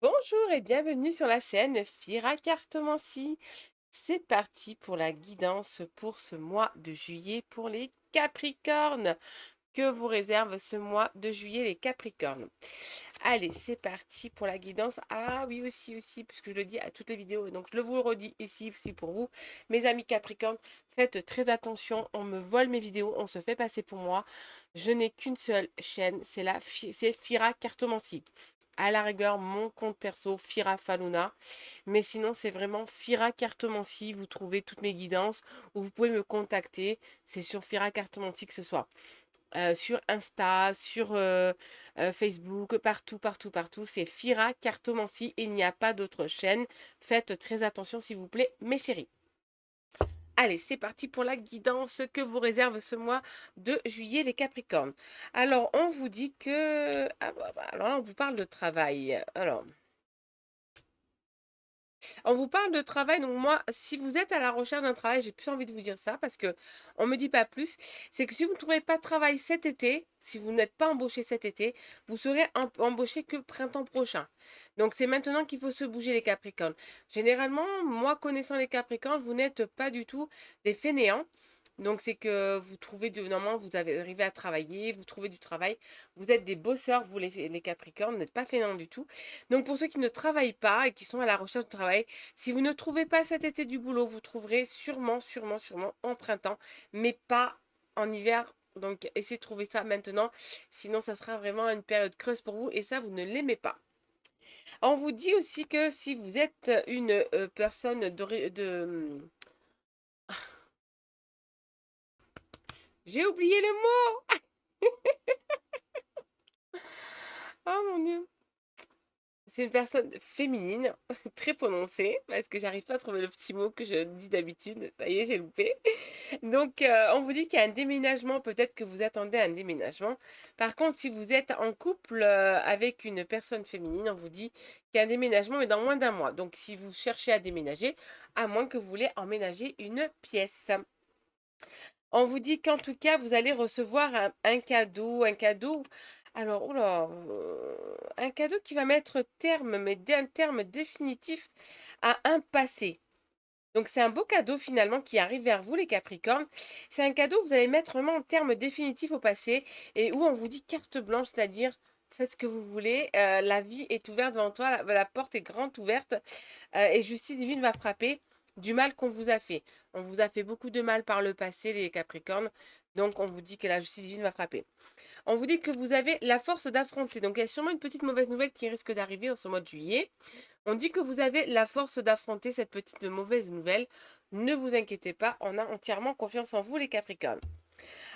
Bonjour et bienvenue sur la chaîne Fira Cartomancie. C'est parti pour la guidance pour ce mois de juillet pour les Capricornes. Que vous réserve ce mois de juillet les Capricornes? Allez, c'est parti pour la guidance. Ah oui, aussi, puisque je le dis à toutes les vidéos, donc je vous le redis ici aussi pour vous. Mes amis Capricornes, faites très attention, on me vole mes vidéos, on se fait passer pour moi. Je n'ai qu'une seule chaîne, c'est Fira Cartomancie. À la rigueur, mon compte perso, Fira Faluna. Mais sinon, c'est vraiment Fira Cartomancie. Vous trouvez toutes mes guidances ou vous pouvez me contacter. C'est sur Fira Cartomancie que ce soit. Sur Insta, sur Facebook, partout. C'est Fira Cartomancie. Il n'y a pas d'autre chaîne. Faites très attention, s'il vous plaît, mes chéris. Allez, c'est parti pour la guidance que vous réserve ce mois de juillet, les Capricornes. Alors, on vous dit que... Ah, alors là, on vous parle de travail. Alors, on vous parle de travail, donc moi, si vous êtes à la recherche d'un travail, j'ai plus envie de vous dire ça parce que on me dit pas plus. C'est que si vous ne trouvez pas de travail cet été, si vous n'êtes pas embauché cet été, vous serez embauché que printemps prochain. Donc c'est maintenant qu'il faut se bouger les Capricornes. Généralement, moi connaissant les Capricornes, vous n'êtes pas du tout des fainéants. Donc c'est que vous trouvez normalement vous avez arrivé à travailler, vous trouvez du travail, vous êtes des bosseurs, vous les Capricornes, vous n'êtes pas fainéants du tout. Donc pour ceux qui ne travaillent pas et qui sont à la recherche de travail, si vous ne trouvez pas cet été du boulot, vous trouverez sûrement en printemps, mais pas en hiver. Donc essayez de trouver ça maintenant, sinon ça sera vraiment une période creuse pour vous et ça vous ne l'aimez pas. On vous dit aussi que si vous êtes une personne J'ai oublié le mot. Oh mon Dieu. C'est une personne féminine, très prononcée, parce que j'arrive pas à trouver le petit mot que je dis d'habitude. Ça y est, j'ai loupé. Donc, on vous dit qu'il y a un déménagement, peut-être que vous attendez un déménagement. Par contre, si vous êtes en couple avec une personne féminine, on vous dit qu'il y a un déménagement, mais dans moins d'un mois. Donc, si vous cherchez à déménager, à moins que vous voulez emménager une pièce. On vous dit qu'en tout cas, vous allez recevoir un cadeau. Alors, oula, un cadeau qui va mettre terme, mais un terme définitif à un passé. Donc, c'est un beau cadeau finalement qui arrive vers vous, les Capricornes. C'est un cadeau où vous allez mettre vraiment un terme définitif au passé et où on vous dit carte blanche, c'est-à-dire faites ce que vous voulez. La vie est ouverte devant toi, la porte est grande ouverte et justice divine va frapper du mal qu'on vous a fait. On vous a fait beaucoup de mal par le passé, les Capricornes. Donc, on vous dit que la justice divine va frapper. On vous dit que vous avez la force d'affronter. Donc, il y a sûrement une petite mauvaise nouvelle qui risque d'arriver en ce mois de juillet. On dit que vous avez la force d'affronter cette petite mauvaise nouvelle. Ne vous inquiétez pas, on a entièrement confiance en vous, les Capricornes.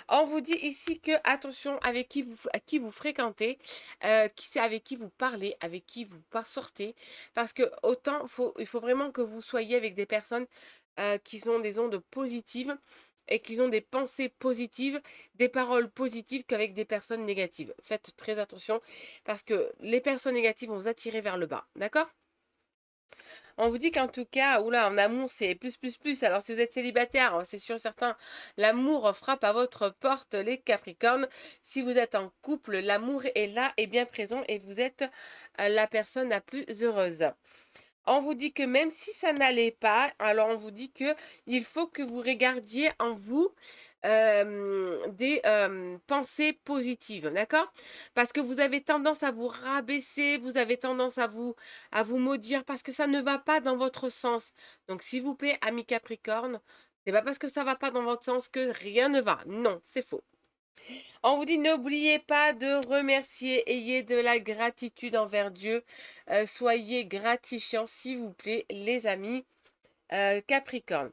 On vous dit ici que attention avec à qui vous fréquentez, qui c'est avec qui vous parlez, avec qui vous pas sortez, parce que autant il faut vraiment que vous soyez avec des personnes qui ont des ondes positives et qui ont des pensées positives, des paroles positives qu'avec des personnes négatives. Faites très attention parce que les personnes négatives vont vous attirer vers le bas, d'accord? On vous dit qu'en tout cas, oula, en amour, c'est plus. Alors, si vous êtes célibataire, c'est sûr et certain, l'amour frappe à votre porte, les Capricornes. Si vous êtes en couple, l'amour est là et bien présent et vous êtes la personne la plus heureuse. On vous dit que même si ça n'allait pas, alors on vous dit que il faut que vous regardiez en vous des pensées positives, d'accord? Parce que vous avez tendance à vous rabaisser, vous avez tendance à vous maudire parce que ça ne va pas dans votre sens. Donc, s'il vous plaît, amis Capricorne, c'est pas parce que ça va pas dans votre sens que rien ne va. Non, c'est faux. On vous dit n'oubliez pas de remercier, ayez de la gratitude envers Dieu. Soyez gratifiants, s'il vous plaît, les amis Capricorne.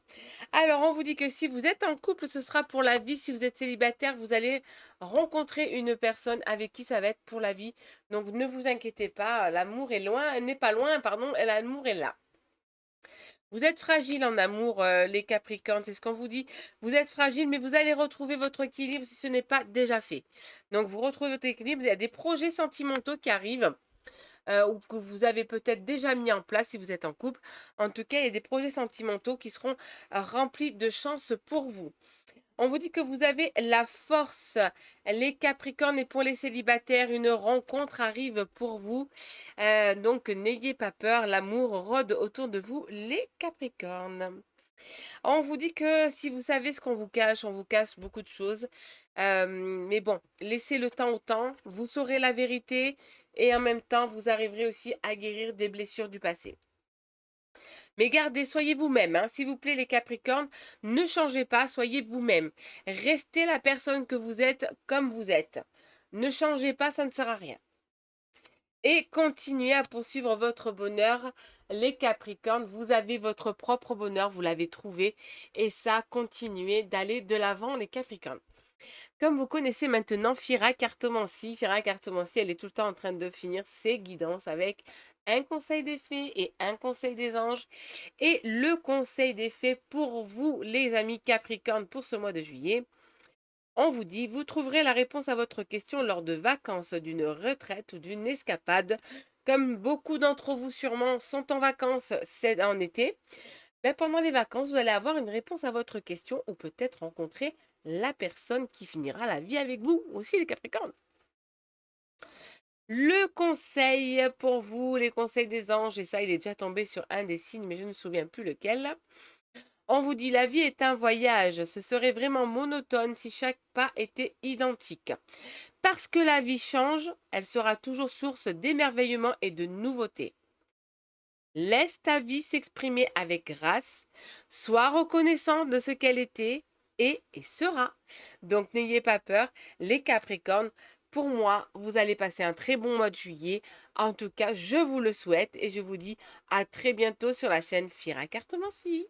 Alors, on vous dit que si vous êtes en couple, ce sera pour la vie. Si vous êtes célibataire, vous allez rencontrer une personne avec qui ça va être pour la vie. Donc, ne vous inquiétez pas, l'amour est loin, n'est pas loin, pardon, et l'amour est là. Vous êtes fragile en amour, les Capricornes, c'est ce qu'on vous dit. Vous êtes fragile, mais vous allez retrouver votre équilibre si ce n'est pas déjà fait. Donc, vous retrouvez votre équilibre. Il y a des projets sentimentaux qui arrivent. Ou que vous avez peut-être déjà mis en place si vous êtes en couple. En tout cas, il y a des projets sentimentaux qui seront remplis de chance pour vous. On vous dit que vous avez la force, les Capricornes, et pour les célibataires, une rencontre arrive pour vous. Donc n'ayez pas peur, l'amour rôde autour de vous, les Capricornes. On vous dit que si vous savez ce qu'on vous cache, on vous cache beaucoup de choses. Mais bon, laissez le temps au temps, vous saurez la vérité et en même temps, vous arriverez aussi à guérir des blessures du passé. Mais gardez, soyez vous-même, hein, s'il vous plaît, les Capricornes, ne changez pas, soyez vous-même. Restez la personne que vous êtes comme vous êtes. Ne changez pas, ça ne sert à rien. Et continuez à poursuivre votre bonheur, les Capricornes. Vous avez votre propre bonheur, vous l'avez trouvé. Et ça, continuez d'aller de l'avant, les Capricornes. Comme vous connaissez maintenant Fira Cartomancie, elle est tout le temps en train de finir ses guidances avec un conseil des fées et un conseil des anges. Et le conseil des fées pour vous, les amis Capricornes, pour ce mois de juillet. On vous dit, vous trouverez la réponse à votre question lors de vacances, d'une retraite ou d'une escapade. Comme beaucoup d'entre vous sûrement sont en vacances, c'est en été. Ben, pendant les vacances, vous allez avoir une réponse à votre question ou peut-être rencontrer la personne qui finira la vie avec vous, aussi les Capricornes. Le conseil pour vous, les conseils des anges, et ça, il est déjà tombé sur un des signes, mais je ne me souviens plus lequel. On vous dit, la vie est un voyage, ce serait vraiment monotone si chaque pas était identique. Parce que la vie change, elle sera toujours source d'émerveillement et de nouveautés. Laisse ta vie s'exprimer avec grâce, sois reconnaissant de ce qu'elle était et sera. Donc n'ayez pas peur, les Capricornes. Pour moi, vous allez passer un très bon mois de juillet. En tout cas, je vous le souhaite et je vous dis à très bientôt sur la chaîne Fira Cartomancie.